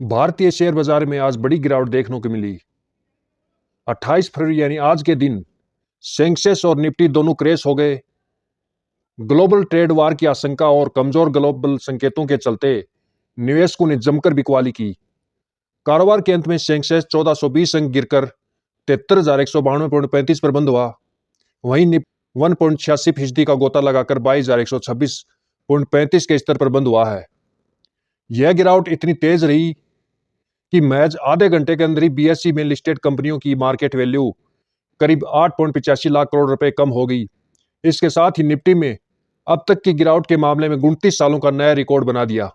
भारतीय शेयर बाजार में आज बड़ी गिरावट देखने को मिली। 28 फरवरी यानी आज के दिन सेंसेक्स और निफ्टी दोनों क्रैश हो गए। ग्लोबल ट्रेड वार की आशंका और कमजोर ग्लोबल संकेतों के चलते निवेशकों ने जमकर बिकवाली की। कारोबार के अंत में सेंसेक्स 1420 अंक गिरकर 73,192.35 पर बंद हुआ। वहीं निफ्टी 1.86% का गोता लगाकर 22,126.35 के स्तर पर बंद हुआ है। यह गिरावट इतनी तेज रही कि महज आधे घंटे के अंदर ही बीएसई में लिस्टेड कंपनियों की मार्केट वैल्यू करीब 8.85 लाख करोड़ रुपए कम हो गई। इसके साथ ही निफ्टी में अब तक की गिरावट के मामले में 29 सालों का नया रिकॉर्ड बना दिया।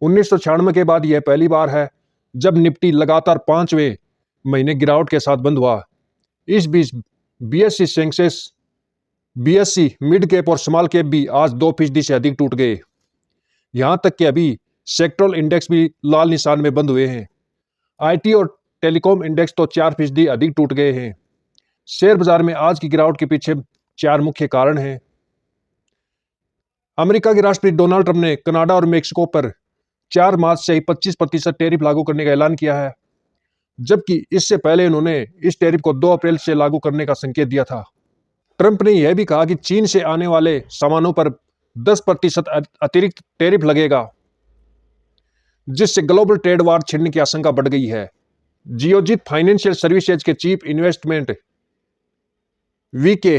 1996 के बाद यह पहली बार है जब निफ्टी लगातार 5वें महीने गिरावट के साथ बंद हुआ। इस बीच BSE Sensex, BSE mid cap और स्मॉल कैप भी आज 2% से अधिक टूट गए। यहां तक कि अभी सेक्टरल इंडेक्स भी लाल निशान में बंद हुए हैं। आईटी और टेलीकॉम इंडेक्स तो 4% अधिक टूट गए हैं। शेयर बाजार में आज की गिरावट के पीछे 4 मुख्य कारण हैं। अमेरिका के राष्ट्रपति डोनाल्ड ट्रंप ने कनाडा और मेक्सिको पर 4 मार्च से ही 25% टैरिफ लागू करने का ऐलान किया है, जबकि इससे पहले उन्होंने इस टैरिफ को 2 अप्रैल से लागू करने का संकेत दिया था। ट्रंप ने यह भी कहा कि चीन से आने वाले सामानों पर 10% अतिरिक्त टैरिफ लगेगा, जिससे ग्लोबल ट्रेड वार छिड़ने की आशंका बढ़ गई है। जियोजीत फाइनेंशियल सर्विसेज के chief investment VK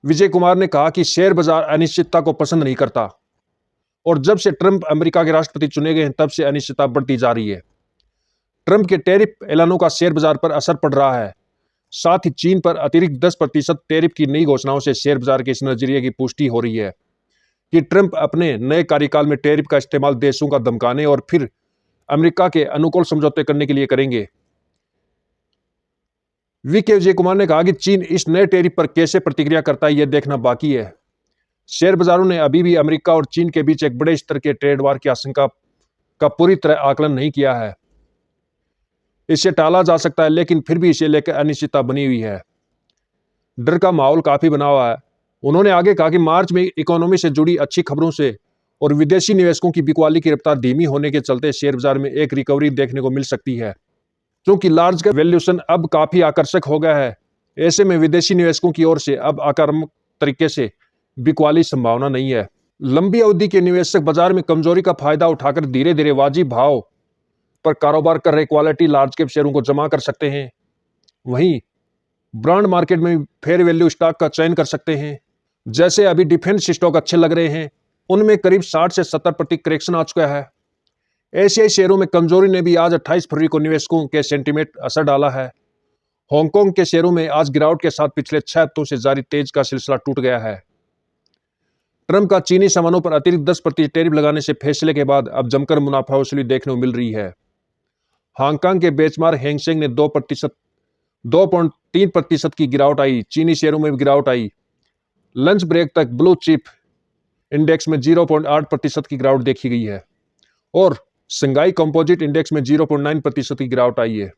Vijay Kumar ने कहा कि शेयर बाजार अनिश्चितता को पसंद नहीं करता और जब से ट्रंप अमेरिका के राष्ट्रपति चुने गए हैं तब से अनिश्चितता बढ़ती जा रही है। ट्रंप के टैरिफ ऐलानों का शेयर बाजार पर असर पड़ रहा है। साथ ही चीन पर अतिरिक्त 10% टैरिफ की नई घोषणाओं से शेयर बाजार के इस नजरिए की पुष्टि हो रही है कि ट्रंप अपने नए कार्यकाल में टैरिफ का इस्तेमाल देशों का धमकाने और फिर अमेरिका के अनुकूल समझौते करने के लिए करेंगे। वीके विजय कुमार ने कहा कि चीन इस नए टैरिफ पर कैसे प्रतिक्रिया करता है, यह देखना बाकी है। शेयर बाजारों ने अभी भी अमेरिका और चीन के बीच एक बड़े स्तर के ट्रेड वार की आशंका का पूरी तरह आकलन नहीं किया है। इसे टाला जा सकता है, लेकिन फिर भी इसे लेकर अनिश्चितता बनी हुई है। डर का माहौल काफी बना हुआ है। उन्होंने आगे कहा कि मार्च में इकोनॉमी से जुड़ी अच्छी खबरों से और विदेशी निवेशकों की बिकवाली की रफ्तार धीमी होने के चलते शेयर बाजार में एक रिकवरी देखने को मिल सकती है, क्योंकि लार्ज कैप वैल्यूएशन अब काफी आकर्षक हो गया है। ऐसे में विदेशी निवेशकों की ओर से अब आक्रामक तरीके से बिकवाली संभावना नहीं है। लंबी अवधि के निवेशक बाजार में कमजोरी का फायदा उठाकर धीरे धीरे वाजिब भाव पर कारोबार कर रहे क्वालिटी लार्ज कैप शेयरों को जमा कर सकते हैं। वहीं ब्रांड मार्केट में फेयर वैल्यू स्टॉक का चयन कर सकते हैं। जैसे अभी डिफेंस स्टॉक अच्छे लग रहे हैं, उनमें करीब 60 से 70% करेक्शन आ चुका है। एशियाई शेयरों में कमजोरी ने भी आज 28 फरवरी को निवेशकों के सेंटीमेंट असर डाला है। हांगकांग के शेयरों में आज गिरावट के साथ पिछले 6 हफ्तों से जारी तेज का सिलसिला टूट गया है। ट्रंप का चीनी सामानों पर अतिरिक्त 10% टैरिफ लगाने से फैसले के बाद अब जमकर मुनाफा वसूली देखने को मिल रही है। हांगकांग के बेंचमार्क हैंगसेंग ने 2.3% की गिरावट आई। चीनी शेयरों में भी गिरावट आई। लंच ब्रेक तक ब्लू चिप इंडेक्स में 0.8% की गिरावट देखी गई है और शंघाई कंपोजिट इंडेक्स में 0.9% की गिरावट आई है।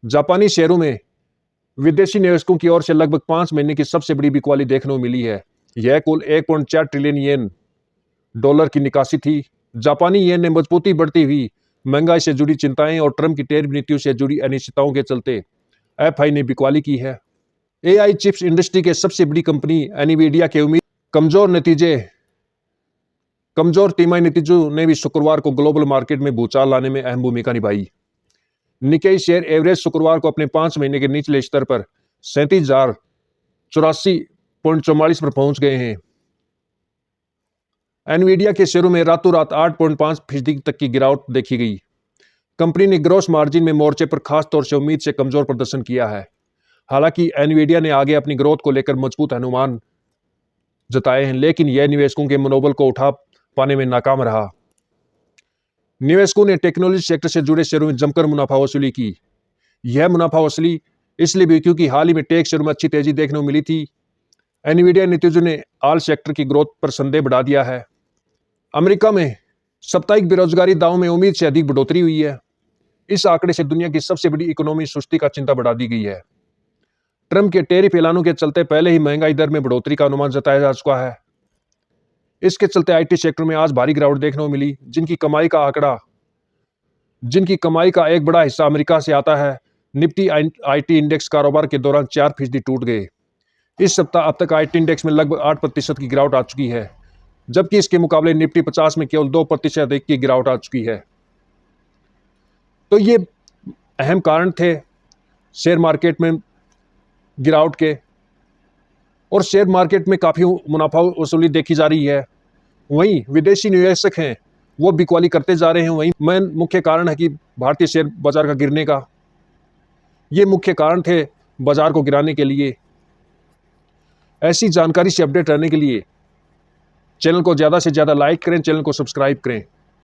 जापानी शेयरों में विदेशी निवेशकों की ओर से लगभग 5 महीने की सबसे बड़ी बिकवाली देखने को मिली है। यह कुल 1.4 ट्रिलियन येन डॉलर की निकासी थी। जापानी येन ने मजबूती बढ़ती हुई महंगाई से जुड़ी चिंताएं और ट्रंप की टैरिफ नीतियों से जुड़ी अनिश्चितताओं के चलते एफआई ने बिकवाली की है। एआई चिप्स इंडस्ट्री के सबसे बड़ी कंपनी एनवीडिया के उम्मीद कमजोर तिमाही नतीजों ने भी शुक्रवार को ग्लोबल मार्केट में भूचाल लाने में अहम भूमिका निभाई। निकेई शेयर एवरेज शुक्रवार को अपने 5 महीने के निचले स्तर पर 37,084.44 पर पहुंच गए हैं। एनवीडिया के शेयरों में रातों रात 8.5% तक की गिरावट देखी गई। कंपनी ने ग्रॉस मार्जिन में मोर्चे पर खास तौर से उम्मीद से कमजोर प्रदर्शन किया है। हालांकि एनवीडिया ने आगे अपनी ग्रोथ को लेकर मजबूत अनुमान जताए हैं, लेकिन यह निवेशकों के मनोबल को उठा पाने में नाकाम रहा। निवेशकों ने टेक्नोलॉजी सेक्टर से जुड़े शेयरों में जमकर मुनाफा वसूली की। यह मुनाफा वसूली इसलिए भी क्योंकि हाल ही में टेक शेयरों में अच्छी तेजी देखने को मिली थी। एनवीडिया नतीजों ने ऑल सेक्टर की ग्रोथ पर संदेह बढ़ा दिया है। अमेरिका में साप्ताहिक बेरोजगारी दावों में उम्मीद से अधिक बढ़ोतरी हुई है। इस आंकड़े से दुनिया की सबसे बड़ी इकोनॉमी सुस्ती का चिंता बढ़ा दी गई है। ट्रंप के टैरिफ ऐलानों के चलते पहले ही महंगाई दर में बढ़ोतरी का अनुमान जताया जा चुका है। इसके चलते आईटी सेक्टर में आज भारी गिरावट देखने को मिली, जिनकी कमाई का आंकड़ा जिनकी कमाई का एक बड़ा हिस्सा अमेरिका से आता है। निफ्टी आईटी इंडेक्स कारोबार के दौरान 4% टूट गए। इस सप्ताह अब तक आईटी इंडेक्स में लगभग 8% की गिरावट आ चुकी है, जबकि इसके मुकाबले निफ्टी 50 में केवल 2% की गिरावट आ चुकी है। तो ये अहम कारण थे शेयर मार्केट में गिरावट के, और शेयर मार्केट में काफ़ी मुनाफा वसूली देखी जा रही है। वहीं विदेशी निवेशक हैं, वो बिकवाली करते जा रहे हैं। वहीं मेन मुख्य कारण है कि भारतीय शेयर बाजार का गिरने का, ये मुख्य कारण थे बाजार को गिराने के लिए। ऐसी जानकारी से अपडेट रहने के लिए चैनल को ज़्यादा से ज़्यादा लाइक करें, चैनल को सब्सक्राइब करें।